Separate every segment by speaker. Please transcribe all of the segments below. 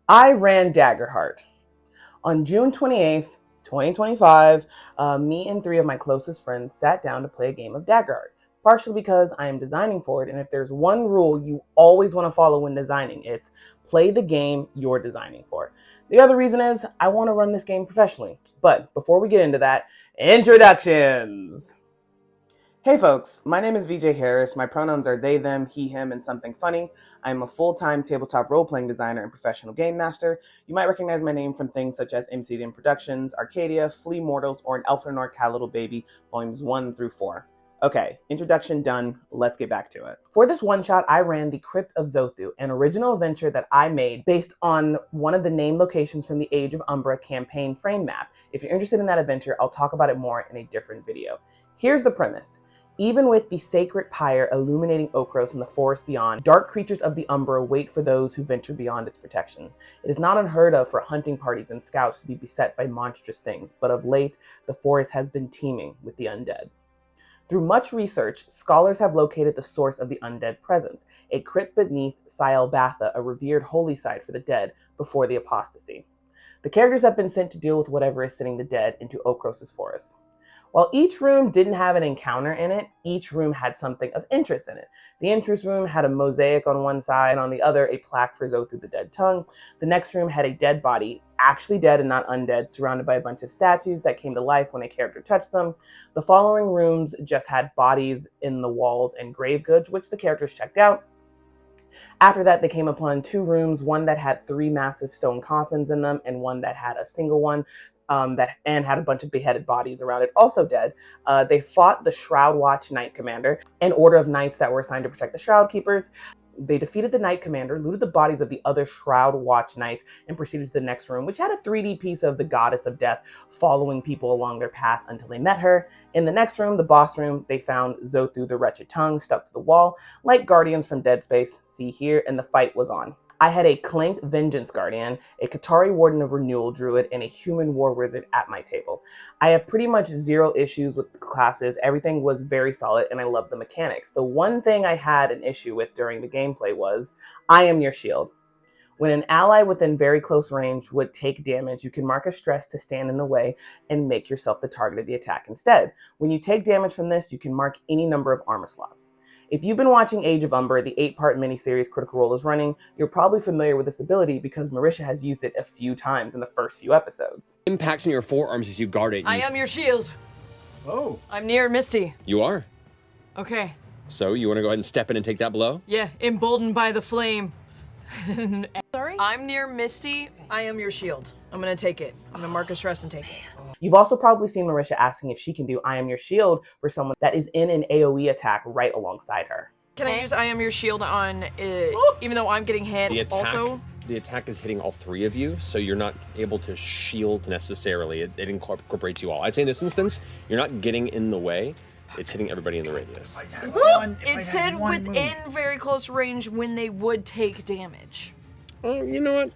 Speaker 1: I ran Daggerheart. On June 28th, 2025, me and three of my closest friends sat down to play a game of Daggerheart, partially because I am designing for it, and if there's one rule you always want to follow when designing, it's play the game you're designing for. The other reason is I want to run this game professionally. But before we get into that, introductions! Hey folks, my name is VJ Harris. My pronouns are they, them, he, him, and something funny. I'm a full-time tabletop role-playing designer and professional game master. You might recognize my name from things such as MCDM Productions, Arcadia, Flea Mortals, or an Elfinor Cat Little Baby, volumes 1 through 4. Okay, introduction done, let's get back to it. For this one-shot, I ran the Crypt of Zothu, an original adventure that I made based on one of the named locations from the Age of Umbra campaign frame map. If you're interested in that adventure, I'll talk about it more in a different video. Here's the premise. Even with the sacred pyre illuminating Okros and the forest beyond, dark creatures of the Umbra wait for those who venture beyond its protection. It is not unheard of for hunting parties and scouts to be beset by monstrous things, but of late, the forest has been teeming with the undead. Through much research, scholars have located the source of the undead presence, a crypt beneath Siel Batha, a revered holy site for the dead before the apostasy. The characters have been sent to deal with whatever is sending the dead into Okros' forest. While each room didn't have an encounter in it, each room had something of interest in it. The entrance room had a mosaic on one side, and on the other a plaque for Zothu the Dead Tongue. The next room had a dead body, actually dead and not undead, surrounded by a bunch of statues that came to life when a character touched them. The following rooms just had bodies in the walls and grave goods, which the characters checked out. After that, they came upon two rooms, one that had 3 massive stone coffins in them, and one that had a single one. And had a bunch of beheaded bodies around it, also dead. They fought the Shroud Watch Knight Commander, an order of knights that were assigned to protect the Shroud Keepers. They defeated the Knight Commander, looted the bodies of the other Shroud Watch Knights, and proceeded to the next room, which had a 3D piece of the Goddess of Death following people along their path until they met her. In the next room, the boss room, they found Zothu the Wretched Tongue stuck to the wall, like Guardians from Dead Space, see here, and the fight was on. I had a Clanked Vengeance Guardian, a Qatari Warden of Renewal Druid, and a Human War Wizard at my table. I have pretty much 0 issues with the classes. Everything was very solid, and I love the mechanics. The one thing I had an issue with during the gameplay was, I am your shield. When an ally within very close range would take damage, you can mark a stress to stand in the way and make yourself the target of the attack instead. When you take damage from this, you can mark any number of armor slots. If you've been watching Age of Umbra, the 8-part miniseries Critical Role is running, you're probably familiar with this ability because Marisha has used it a few times in the first few episodes.
Speaker 2: Impacts on your forearms as you guard it.
Speaker 3: I am your shield.
Speaker 4: Oh.
Speaker 3: I'm near Misty.
Speaker 2: You are.
Speaker 3: Okay.
Speaker 2: So you want to go ahead and step in and take that blow?
Speaker 3: Yeah, emboldened by the flame.
Speaker 5: Sorry?
Speaker 3: I'm near Misty. I am your shield. I'm gonna take it. I'm gonna mark a stress and take it.
Speaker 1: You've also probably seen Marisha asking if she can do I am your shield for someone that is in an AoE attack right alongside her.
Speaker 3: Can I use I am your shield on, even though I'm getting hit also?
Speaker 2: The attack is hitting all 3 of you, so you're not able to shield necessarily. It incorporates you all. I'd say in this instance, you're not getting in the way. It's hitting everybody in the radius.
Speaker 3: It said within very close range when they would take damage.
Speaker 2: Oh, you know what?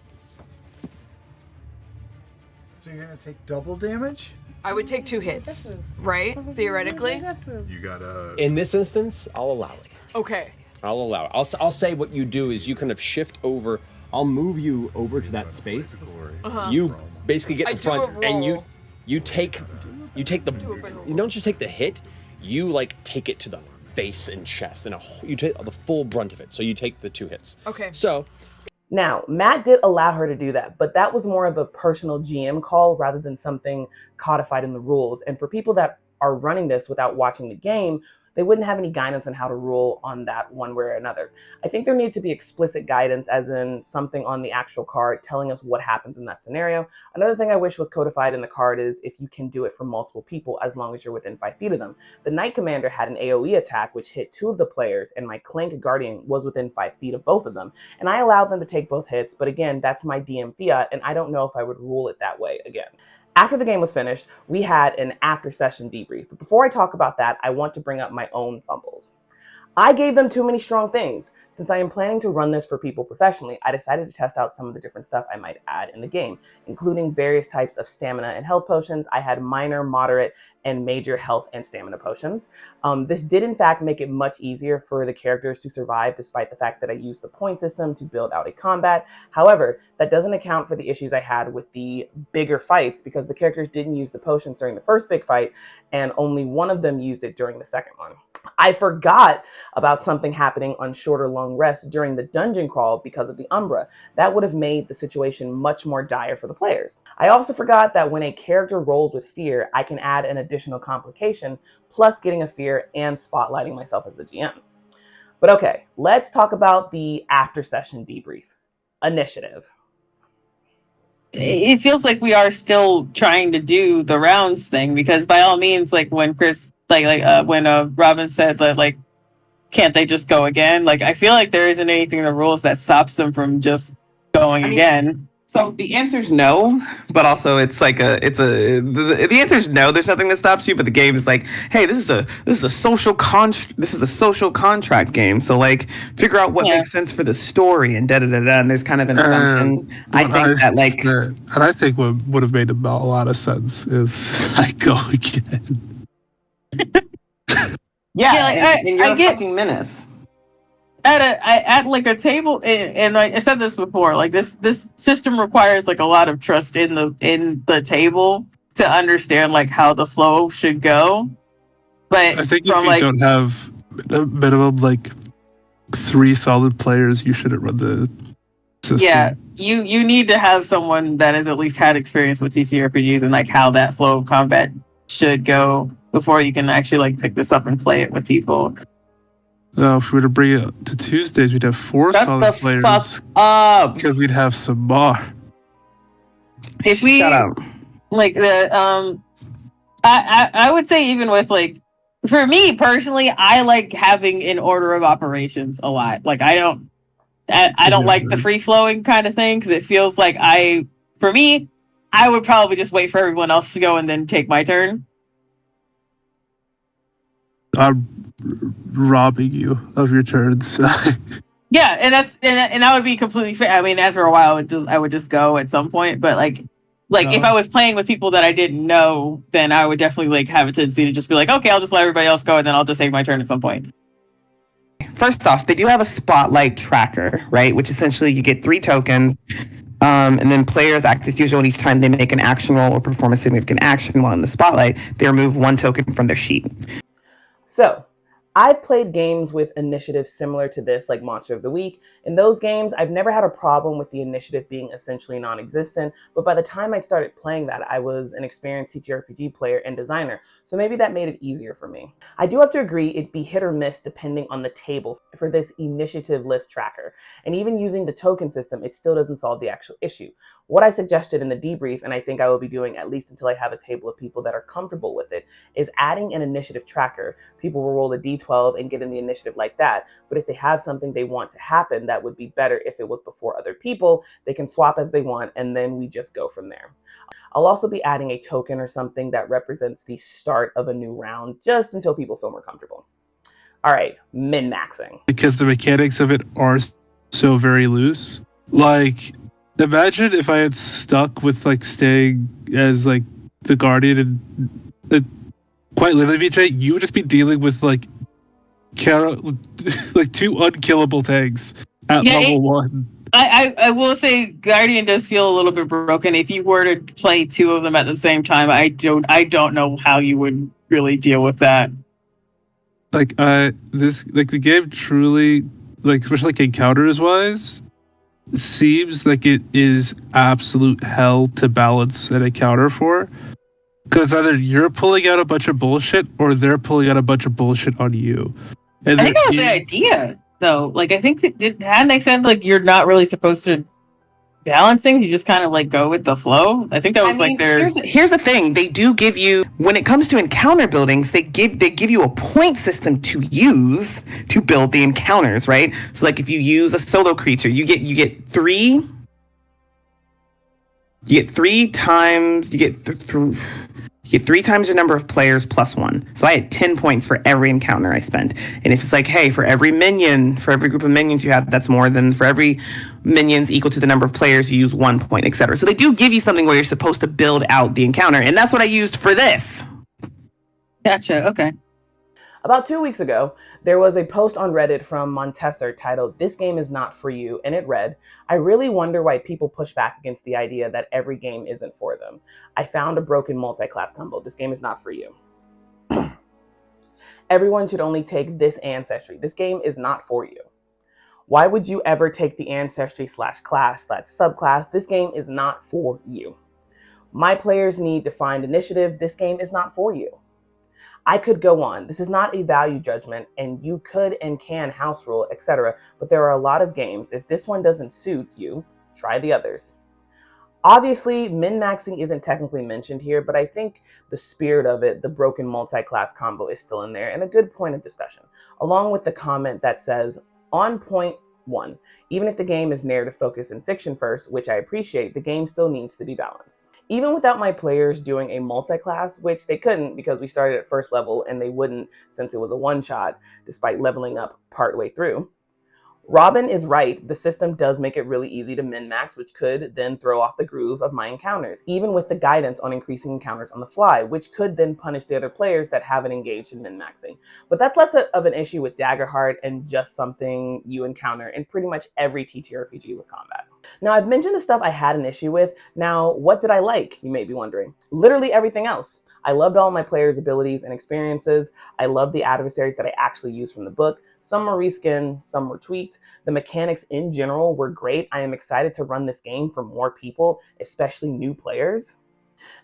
Speaker 4: So you're gonna take double damage?
Speaker 3: I would take 2 hits, right? Theoretically.
Speaker 4: You gotta...
Speaker 2: In this instance, I'll allow it.
Speaker 3: Okay.
Speaker 2: I'll allow it. I'll say what you do is you kind of shift over. I'll move you over to that space. You basically get in front and you take the, you don't just take the hit, you like take it to the face and chest and you take the full brunt of it. So you take the 2 hits.
Speaker 3: Okay.
Speaker 2: So.
Speaker 1: Now, Matt did allow her to do that, but that was more of a personal GM call rather than something codified in the rules. And for people that are running this without watching the game, they wouldn't have any guidance on how to rule on that one way or another. I think there needs to be explicit guidance, as in something on the actual card telling us what happens in that scenario. Another thing I wish was codified in the card is if you can do it for multiple people as long as you're within 5 feet of them. The Knight Commander had an AoE attack which hit 2 of the players, and my Clank Guardian was within 5 feet of both of them. And I allowed them to take both hits, but again, that's my DM fiat, and I don't know if I would rule it that way again. After the game was finished, we had an after-session debrief. But before I talk about that, I want to bring up my own fumbles. I gave them too many strong things. Since I am planning to run this for people professionally, I decided to test out some of the different stuff I might add in the game, including various types of stamina and health potions. I had minor, moderate, and major health and stamina potions. This did in fact make it much easier for the characters to survive, despite the fact that I used the point system to build out a combat. However, that doesn't account for the issues I had with the bigger fights, because the characters didn't use the potions during the first big fight, and only one of them used it during the second one. I forgot about something happening on shorter long rests during the dungeon crawl because of the Umbra. That would have made the situation much more dire for the players. I also forgot that when a character rolls with fear, I can add an additional complication, plus getting a fear and spotlighting myself as the GM. But okay, let's talk about the after session debrief. Initiative.
Speaker 6: It feels like we are still trying to do the rounds thing, because by all means, like when Chris when Robin said that, like, can't they just go again? Like, I feel like there isn't anything in the rules that stops them from just going again.
Speaker 7: So the answer is no, but also the answer is no. There's nothing that stops you, but the game is like, hey, this is a social contract game. So like, figure out what makes sense for the story and And there's kind of an assumption. I
Speaker 8: think what would have made a lot of sense is I go again.
Speaker 7: And you're a fucking menace.
Speaker 6: At like a table, and I said this before, like this system requires like a lot of trust in the table to understand like how the flow should go. But
Speaker 8: I think if you don't have a minimum like 3 solid players, you shouldn't run the system.
Speaker 6: Yeah, you need to have someone that has at least had experience with TTRPGs and like how that flow of combat should go before you can actually like pick this up and play it with people.
Speaker 8: If we were to bring it to Tuesdays, we'd have 4 solid players.
Speaker 7: Fuck up.
Speaker 8: Because we'd have some more.
Speaker 6: If we
Speaker 7: Shut up.
Speaker 6: Like the I would say, even with like, for me personally, I like having an order of operations a lot. Like I don't like the free flowing kind of thing, because it feels like I would probably just wait for everyone else to go and then take my turn.
Speaker 8: I'm robbing you of your turns.
Speaker 6: Yeah, and that would be completely fair. I mean, after a while, I would just go at some point. But like if I was playing with people that I didn't know, then I would definitely like have a tendency to just be like, okay, I'll just let everybody else go, and then I'll just take my turn at some point.
Speaker 7: First off, they do have a spotlight tracker, right? Which essentially you get 3 tokens. And then players act as usual each time they make an action roll or perform a significant action while in the spotlight. They remove 1 token from their sheet.
Speaker 1: So, I've played games with initiatives similar to this, like Monster of the Week. In those games, I've never had a problem with the initiative being essentially non-existent, but by the time I started playing that, I was an experienced TTRPG player and designer, so maybe that made it easier for me. I do have to agree it'd be hit or miss depending on the table for this initiative list tracker, and even using the token system, it still doesn't solve the actual issue. What I suggested in the debrief, and I think I will be doing at least until I have a table of people that are comfortable with it, is adding an initiative tracker. People will roll a d12 and get in the initiative like that, but if they have something they want to happen, that would be better if it was before other people. They can swap as they want, and then we just go from there. I'll also be adding a token or something that represents the start of a new round, just until people feel more comfortable. All right, min-maxing.
Speaker 8: Because the mechanics of it are so very loose. Like, imagine if I had stuck with like staying as like the guardian, and quite literally, VJ, you would just be dealing with like 2 unkillable tanks at level 1.
Speaker 6: I will say Guardian does feel a little bit broken. If you were to play 2 of them at the same time, I don't know how you would really deal with that.
Speaker 8: Like the game truly, like especially like encounters wise, seems like it is absolute hell to balance an encounter for. Because either you're pulling out a bunch of bullshit or they're pulling out a bunch of bullshit on you. And
Speaker 6: I think that was the idea, though. Like, I think hadn't they said like you're not really supposed to balance things? You just kind of like go with the flow. I think that was
Speaker 7: Here's the thing: they do give you, when it comes to encounter buildings, they give you a point system to use to build the encounters, right? So, like if you use a solo creature, you get 3. You get 3 times. You You get 3 times your number of players plus 1. So I had 10 points for every encounter I spent. And if it's like, hey, for every minion, for every group of minions you have, that's more than for every minions equal to the number of players, you use 1 point, etc. So they do give you something where you're supposed to build out the encounter. And that's what I used for this.
Speaker 6: Gotcha. Okay.
Speaker 1: About 2 weeks ago, there was a post on Reddit from Montessor titled, "This game is not for you," and it read, "I really wonder why people push back against the idea that every game isn't for them. I found a broken multi-class combo. This game is not for you. Everyone should only take this ancestry. This game is not for you. Why would you ever take the ancestry/class/subclass? This game is not for you. My players need defined initiative. This game is not for you." I could go on. This is not a value judgment, and you could and can house rule, etc. But there are a lot of games. If this one doesn't suit you, try the others. Obviously, min-maxing isn't technically mentioned here, but I think the spirit of it, the broken multi-class combo, is still in there, and a good point of discussion, along with the comment that says, on point 1, even if the game is narrative focused and fiction first, which I appreciate, the game still needs to be balanced. Even without my players doing a multi-class, which they couldn't because we started at first level and they wouldn't since it was a one-shot, despite leveling up partway through, Robin is right. The system does make it really easy to min-max, which could then throw off the groove of my encounters, even with the guidance on increasing encounters on the fly, which could then punish the other players that haven't engaged in min-maxing. But that's less of an issue with Daggerheart and just something you encounter in pretty much every TTRPG with combat. Now, I've mentioned the stuff I had an issue with. Now, what did I like, you may be wondering? Literally everything else. I loved all my players' abilities and experiences. I loved the adversaries that I actually used from the book. Some were reskinned, some were tweaked. The mechanics in general were great. I am excited to run this game for more people, especially new players.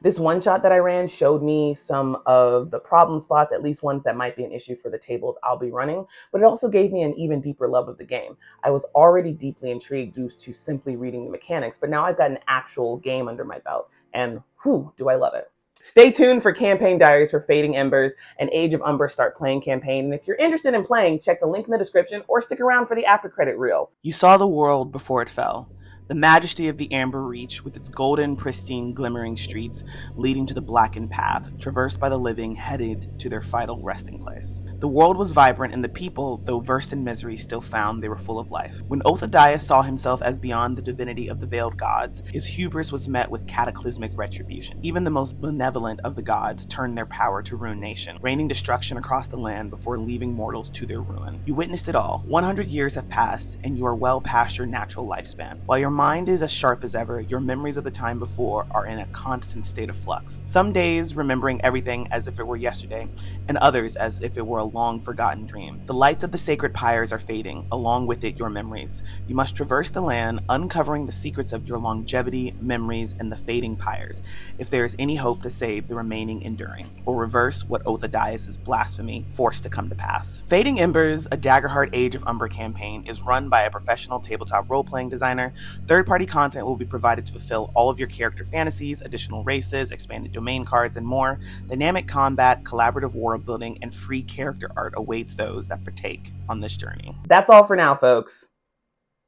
Speaker 1: This one shot that I ran showed me some of the problem spots, at least ones that might be an issue for the tables I'll be running, but it also gave me an even deeper love of the game. I was already deeply intrigued due to simply reading the mechanics, but now I've got an actual game under my belt, and whew, do I love it. Stay tuned for campaign diaries for Fading Embers and Age of Umber Start Playing campaign, and if you're interested in playing, check the link in the description or stick around for the after credit reel. You saw the world before it fell. The majesty of the Amber Reach with its golden, pristine, glimmering streets leading to the blackened path, traversed by the living headed to their final resting place. The world was vibrant and the people, though versed in misery, still found they were full of life. When Othadiah saw himself as beyond the divinity of the veiled gods, his hubris was met with cataclysmic retribution. Even the most benevolent of the gods turned their power to ruin nation, raining destruction across the land before leaving mortals to their ruin. You witnessed it all. 100 years have passed and you are well past your natural lifespan. While your mind is as sharp as ever, your memories of the time before are in a constant state of flux. Some days remembering everything as if it were yesterday, and others as if it were a long forgotten dream. The lights of the sacred pyres are fading, along with it your memories. You must traverse the land, uncovering the secrets of your longevity, memories, and the fading pyres, if there is any hope to save the remaining enduring, or reverse what Othadiah's blasphemy forced to come to pass. Fading Embers, a Daggerheart Age of Umber campaign, is run by a professional tabletop role-playing designer. Third-party content will be provided to fulfill all of your character fantasies, additional races, expanded domain cards, and more. Dynamic combat, collaborative world building, and free character art awaits those that partake on this journey. That's all for now, folks.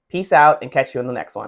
Speaker 1: Peace out and catch you in the next one.